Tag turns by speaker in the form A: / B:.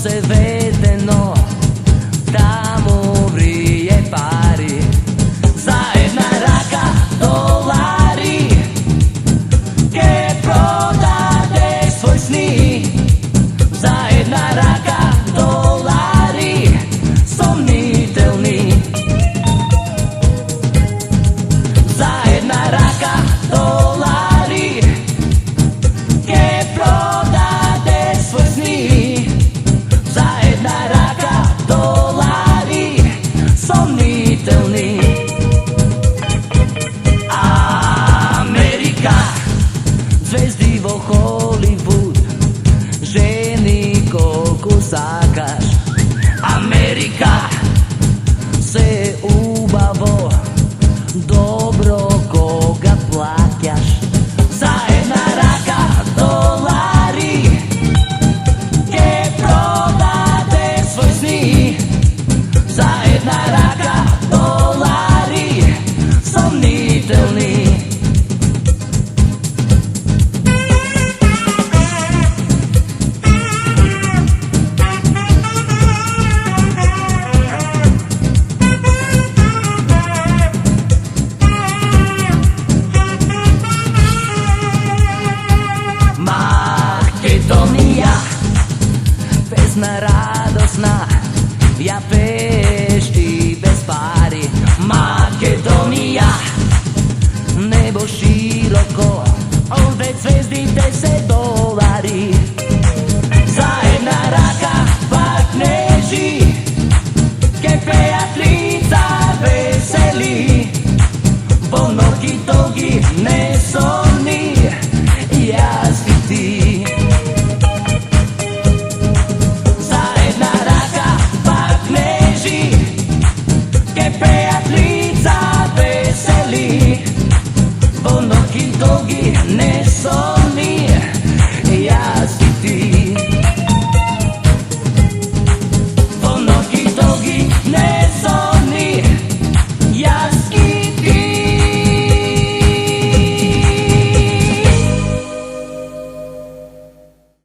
A: se vedeno, tamo vrije pari, za jedna raka dolari, ke prodade svoj sni, za jedna raka dolari, somnitelni, za jedna raka dolari, ke prodade svoj sni, za jedna raka dolari, somnitelni. Amerika, zvezdivo Hollywood, ženi koliko sakaš. Amerika, se ubavo, dobro koga plaćaš. Za jedna raka dolari, ke prodade svoj sni, za jedna raka dolari, somnitelni. Makedonija, pesna radosna, ja peš ti bez pari. Makedonija, nebo široko, ovdje zvezdite se